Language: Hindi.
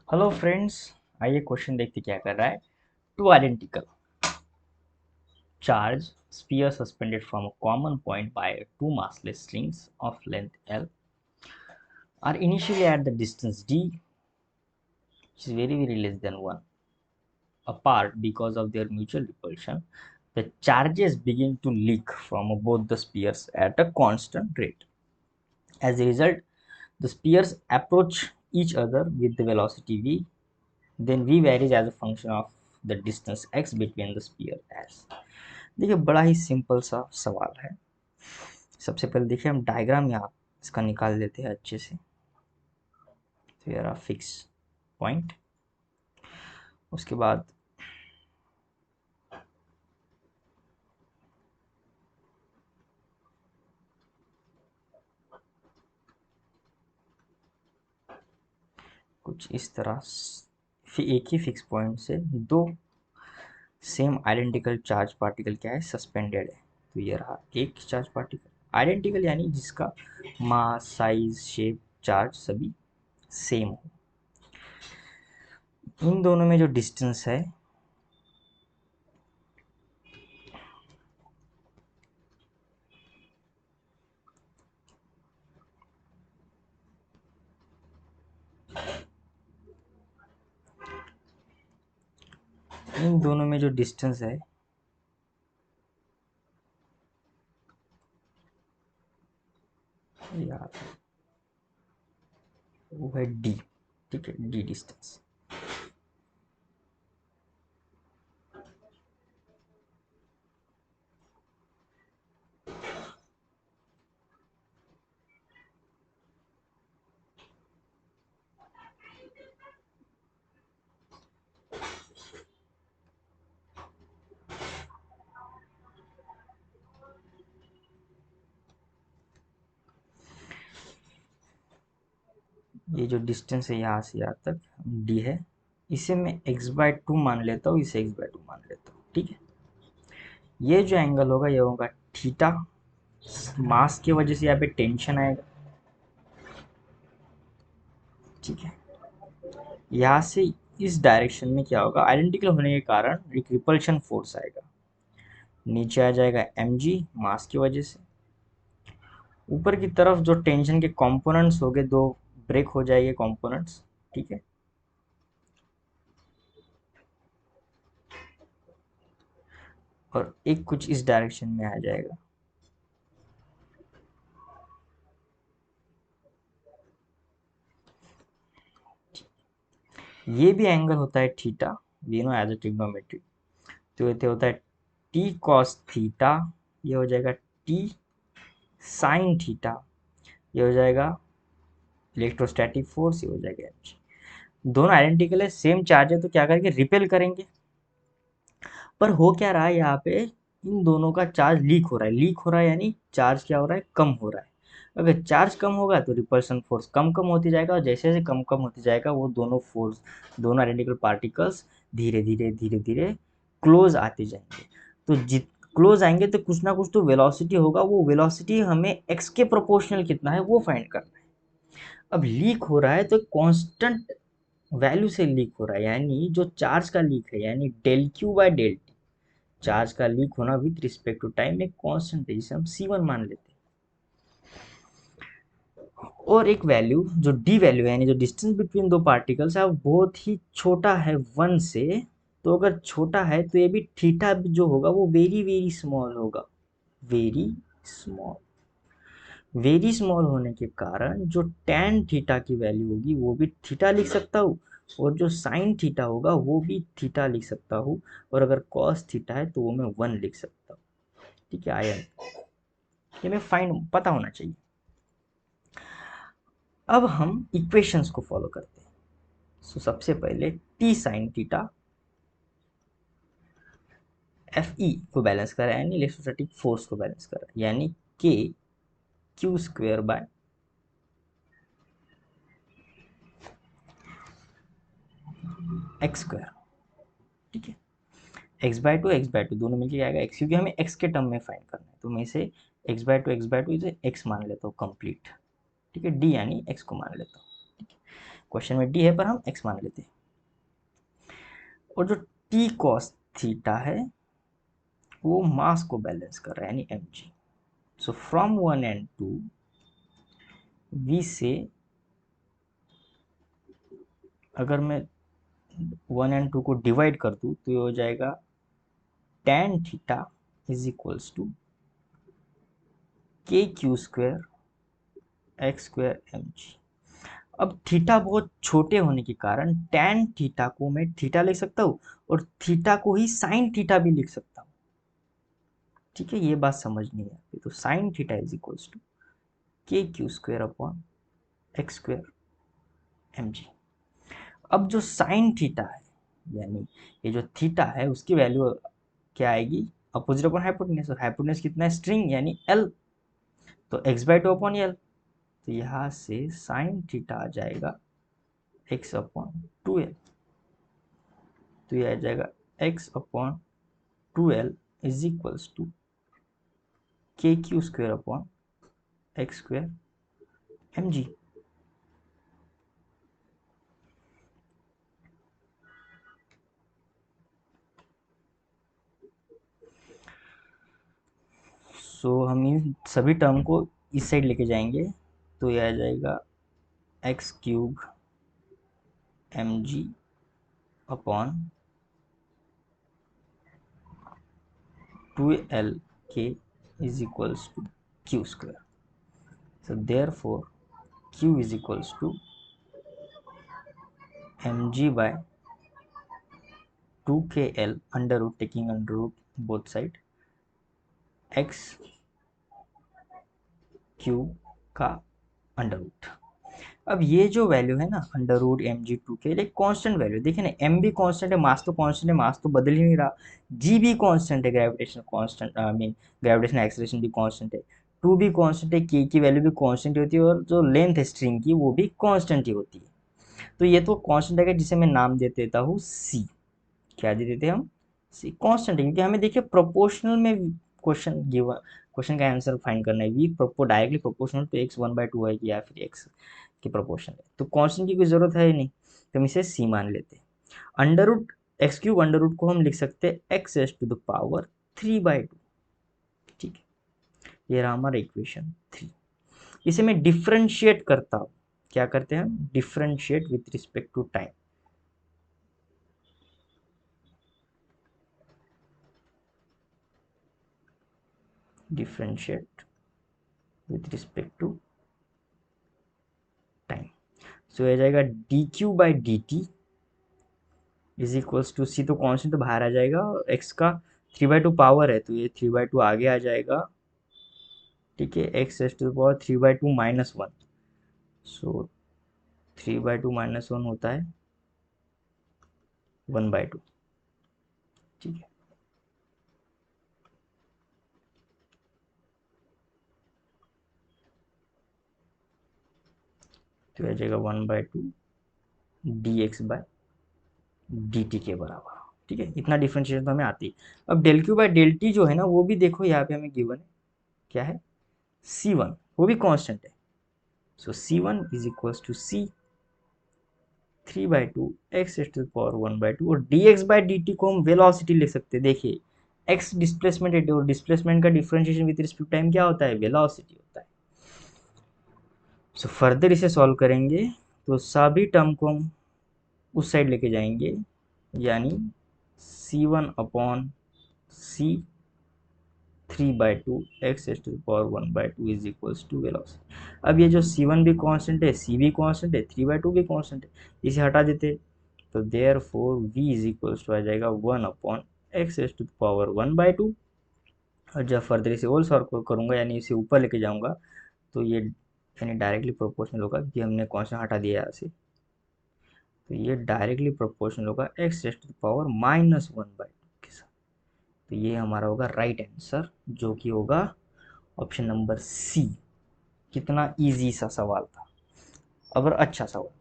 हेलो फ्रेंड्स, आइए क्वेश्चन देखते क्या कर रहा है। Two identical charge sphere suspended from a common point by two massless strings of length L are initially at the distance d, which is very less than 1, apart because of their mutual repulsion. The charges begin to leak from both the spheres at a constant rate. As a result, the spheres approach each other with the velocity v. Then v varies as a function of the distance x between the sphere s. देखिए, बड़ा ही सिंपल सा सवाल है। सबसे पहले देखिए, हम डायग्राम यहाँ इसका निकाल लेते हैं अच्छे से। तो यार फिक्स पॉइंट, उसके बाद कुछ इस तरह फिर एक ही फिक्स पॉइंट से दो सेम आइडेंटिकल चार्ज पार्टिकल क्या है, सस्पेंडेड है। तो ये रहा एक चार्ज पार्टिकल आइडेंटिकल, यानी जिसका मास, साइज, शेप, चार्ज सभी सेम हो। इन दोनों में जो डिस्टेंस है, इन दोनों में जो डिस्टेंस है यार वो है डी। ठीक है, डी डिस्टेंस। ये जो डिस्टेंस है यहाँ से यहाँ तक डी है, इसे मैं x/2 मान लेता हूँ, इसे x/2 मान लेता हूँ। ठीक है, ये जो एंगल होगा ये होगा थीटा। मास की वजह से यहाँ पे टेंशन आएगा। ठीक है, यहाँ से इस डायरेक्शन में क्या होगा, आइडेंटिकल होने के कारण एक रिपल्शन फोर्स आएगा। नीचे आ जाएगा mg मास की वजह से। ऊपर की तरफ जो टेंशन के कंपोनेंट्स हो गए, दो ब्रेक हो जाएंगे कंपोनेंट्स। ठीक है, और एक कुछ इस डायरेक्शन में आ जाएगा। ये भी एंगल होता है theta, we know as a trigonometry. तो ये होता है टी कॉस थीटा, ये हो जाएगा टी साइन थीटा, ये हो जाएगा इलेक्ट्रोस्टैटिक फोर्स, ये हो जाएगा एच। दोनों आइडेंटिकल है, सेम चार्ज है, तो क्या करेंगे, रिपेल करेंगे। पर हो क्या रहा है यहाँ पे, इन दोनों का चार्ज लीक हो रहा है। लीक हो रहा है यानी चार्ज क्या हो रहा है, कम हो रहा है। अगर चार्ज कम होगा तो रिपल्सन फोर्स कम कम होती जाएगा, और जैसे जैसे कम कम होती जाएगा वो दोनों फोर्स, दोनों आइडेंटिकल पार्टिकल्स धीरे धीरे क्लोज आते जाएंगे। तो जित क्लोज आएंगे तो कुछ ना कुछ तो वेलोसिटी होगा, वो वेलोसिटी हमें एक्स के प्रोपोर्शनल कितना है वो फाइंड करना है। अब लीक हो रहा है तो कांस्टेंट वैल्यू से लीक हो रहा है, यानी जो चार्ज का लीक है, यानी del q by del t. Charge का लीक होना विद रिस्पेक्ट टू टाइम एक कांस्टेंट है, जिसे हम C1 मान लेते हैं। और एक वैल्यू जो डी वैल्यू है, यानी जो डिस्टेंस बिटवीन दो पार्टिकल्स है, वो बहुत ही छोटा है 1 से। तो अगर छोटा है तो ये भी थीटा जो होगा वो वेरी स्मॉल होगा। वेरी स्मॉल, वेरी स्मॉल होने के कारण जो tan थीटा की वैल्यू होगी वो भी थीटा लिख सकता हूँ, और जो साइन थीटा होगा वो भी थीटा लिख सकता हूँ, और अगर cos थीटा है तो वो मैं 1 लिख सकता हूँ। ठीक है, आयन ये मैं फाइंड पता होना चाहिए। अब हम इक्वेशंस को फॉलो करते हैं। सबसे पहले T sine theta F E को बैलेंस कर रहा है, यानी इलेक्ट्रोस्टैटिक फोर्स को बैलेंस कर रहा है, यानी के q square by x square. ठीक है, एक्स बाय टू दोनों मिलकर आएगा एक्स, क्योंकि हमें एक्स के टर्म में फाइंड करना है, तो मैं इसे एक्स बाय टू इसे एक्स मान लेता हूँ कंप्लीट। ठीक है, डी यानी एक्स को मान लेता हूँ। ठीक है, क्वेश्चन में डी है पर हम एक्स मान लेते हैं। और जो टी कॉस थीटा है वो मास को बैलेंस कर रहा है, यानी mg। So from 1 and 2 we say, अगर मैं 1 and 2 को डिवाइड कर दूं तो ये हो जाएगा tan theta is equals to k q square x square m g. अब थीटा बहुत छोटे होने के कारण tan थीटा को मैं थीटा लिख सकता हूँ और थीटा को ही साइन थीटा भी लिख सकता हूँ। ठीक है, ये बात समझनी है। तो sine theta is equals to k q square upon x square m g. अब जो साइन थीटा है, यानी ये जो थीटा है उसकी वैल्यू क्या आएगी, अपोजिट अपॉन हाइपोटेन्यूज। और हाइपोटेन्यूज कितना है, स्ट्रिंग यानी एल, तो x by two upon L. तो यहाँ से साइन थीटा आ जाएगा एक्स अपॉन टू एल। तो ये आ जाएगा x upon two l is equals to k q square upon x square m g. So हम इन सभी टर्म को इस साइड लेके जाएंगे तो ये आ जाएगा x cube m g upon two l k is equals to q square. So therefore q is equals to m g by two k l under root, taking under root both side, x cube का अंडर रूट। अब ये जो वैल्यू है ना under root m g two k, एक कॉन्स्टेंट वैल्यू, देखिए ना एम भी कॉन्स्टेंट है, मास तो कॉन्स्टेंट है, मास तो बदल ही नहीं रहा। जी भी कॉन्स्टेंट है, gravitation constant, I mean gravitation acceleration भी कॉन्स्टेंट है, टू भी कॉन्स्टेंट है, के की वैल्यू भी कॉन्स्टेंट होती है, और जो लेंथ है स्ट्रिंग की वो भी कॉन्स्टेंट ही होती है। तो ये तो कॉन्स्टेंट है जिसे मैं नाम दे देता हूँ सी। क्या दे देते हैं हम, सी कॉन्स्टेंट है, क्योंकि हमें देखिए प्रोपोर्शनल में क्वेश्चन गिवन, क्वेश्चन का आंसर फाइंड करना है, वी डायरेक्टली प्रोपोर्शनल तो एक्स वन बाई टू है या फिर एक्स के प्रोपोर्शन है, तो कांस्टेंट की कोई जरूरत है ही नहीं, तो हम इसे सी मान लेते हैं। Under root x cube under root को हम लिख सकते हैं x S to the power 3/2। ठीक है, ये रहा हमारा इक्वेशन 3। इसे मैं डिफ्रेंशिएट करता हूँ, क्या करते हैं हम, differentiate with respect to time. Differentiate with respect to time. So हो जाएगा d q by d t is equals to, C तो कॉन्स्टेंट तो बाहर आ जाएगा, और एक्स का 3/2 पावर है तो ये 3/2 आगे आ जाएगा। ठीक है, x S to power 3/2 minus one, so 3/2 minus one होता है 1/2। ठीक है, तो आ जाएगा 1/2 d x by d t के बराबर। ठीक है, इतना डिफ्रेंशिएशन तो हमें आती है। अब del q by del t जो है ना वो भी देखो यहाँ पे हमें गिवन है, क्या है, C1, वो भी कांस्टेंट है। So C1 is equals to C 3/2 x S to power 1/2, और d x by d t को हम वेलोसिटी ले सकते हैं। देखिए एक्स डिस्प्लेसमेंट है और डिस्प्लेसमेंट का डिफरेंशिएशन विद रिस्पेक्ट टाइम क्या होता है, वेलोसिटी होता है। सो फर्दर इसे सॉल्व करेंगे तो सभी टर्म को हम उस साइड लेके जाएंगे, यानी C1 upon C 3/2 x S to power 1/2 is equals to velocity. अब ये जो C1 भी कांस्टेंट है, C भी कांस्टेंट है, 3/2 भी कांस्टेंट है, इसे हटा देते तो therefore V is equals to आ जाएगा 1 upon x S to power 1/2। और जब फर्दर इसे होल सॉल्व करूंगा यानी इसे ऊपर लेके जाऊंगा तो ये यानी डायरेक्टली प्रोपोर्शनल होगा, क्योंकि हमने कांस्टेंट हटा दिया यहाँ से, तो ये डायरेक्टली प्रोपोर्शनल होगा एक्स एस टू पावर -1/2 के साथ। तो ये हमारा होगा राइट आंसर, जो कि होगा ऑप्शन नंबर सी। कितना इजी सा सवाल था, और अच्छा सवाल।